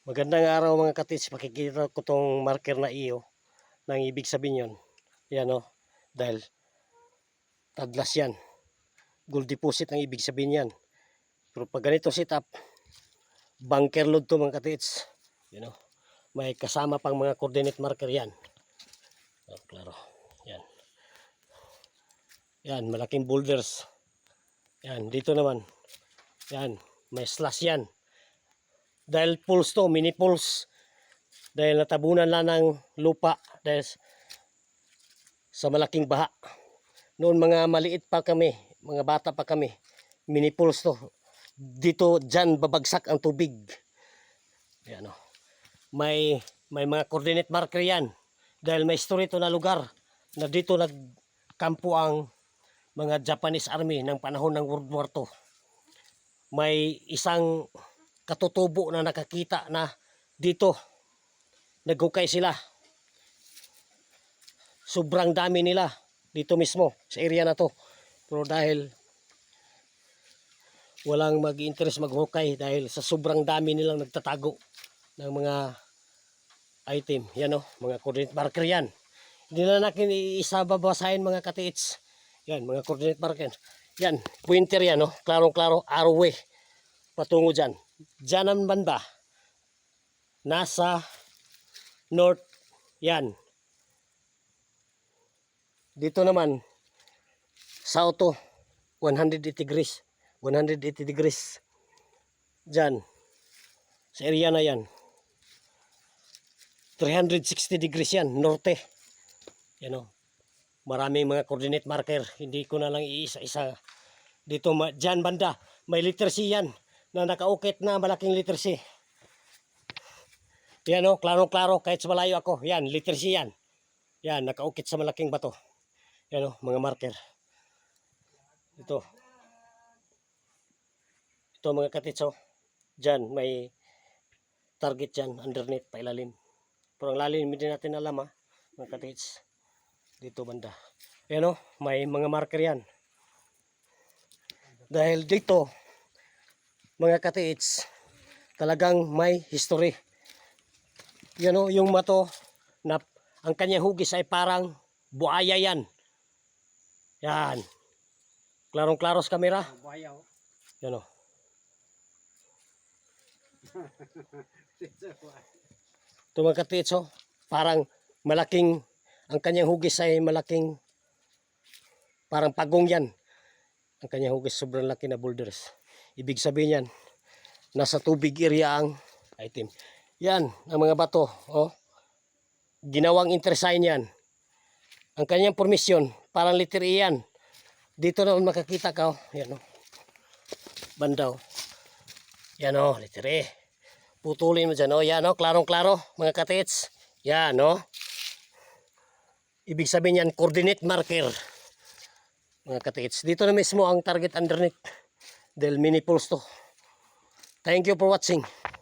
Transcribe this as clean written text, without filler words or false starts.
Magandang araw mga katits, makikita ko tong marker na iyo nang ibig sabihin yon. Yan o, dahil tadlas yan. Gold deposit ang ibig sabihin yan. Pero pag ganito setup, bunker load to mga katits. Yan o, may kasama pang mga coordinate marker yan. O, klaro. Yan. Yan, malaking boulders. Yan, dito naman. Yan, may slash yan. Dahil pools to, mini pools. Dahil natabunan lang ng lupa dahil sa malaking baha. Noon mga maliit pa kami, mga bata pa kami, mini pools to. Dito, dyan babagsak ang tubig. Ayan o. May mga coordinate marker yan. Dahil may story to na lugar na dito nagkampo ang mga Japanese army ng panahon ng World War II. May isang katutubo na nakakita na dito naghukay sila. Sobrang dami nila dito mismo sa area na to. Pero dahil walang mag-interest maghukay dahil sa sobrang dami nilang nagtatago ng mga item. Yan o, mga coordinate marker yan. Hindi na natin iisa babasahin mga katiits. Yan, mga coordinate marker. Yan, pointer yan o. Klarong-klaro, arrow patungo dyan. Dyan ang banda. Nasa north. Yan. Dito naman, south to. 180 degrees. 180 degrees. Dyan. Sa area na yan. 360 degrees yan. Norte. Yan o. Maraming mga coordinate marker. Hindi ko na lang iisa-isa. Dito, dyan banda. May letter C yan. Na nakaukit na malaking letter C. Yan o, klaro-klaro kahit sa malayo ako. Yan, letter C yan. Yan, nakaukit sa malaking bato. Yan o, mga marker. Ito. Ito mga katitso. Dyan, may target dyan, underneath, pailalim. Pero ang lalim, hindi natin alam ha, mga katits. Dito banda. Yan o, may mga marker yan. Dahil dito, mga katiits, talagang may history. Yan o, yung mato na ang kanyang hugis ay parang buaya yan. Yan. Klarong-klaro sa kamera. Buaya o. Yan o. Ito mga katiits o, parang malaking, ang kanyang hugis ay malaking, parang pagong yan. Ang kanyang hugis sobrang laki na boulders. Ibig sabihin yan, nasa tubig area ang item. Yan, ang mga bato. Oh. Ginawang intersign yan. Ang kanyang formasyon, parang letter E yan. Dito naman makakita ka. Oh. Yan o. Bandaw. Yan o, letter E. Putulin mo dyan. Oh. Yan o, klarong-klaro mga katits. Yan o. Ibig sabihin yan, coordinate marker. Mga katits. Dito na mismo ang target underneath. Dahil mini pools to. Thank you for watching.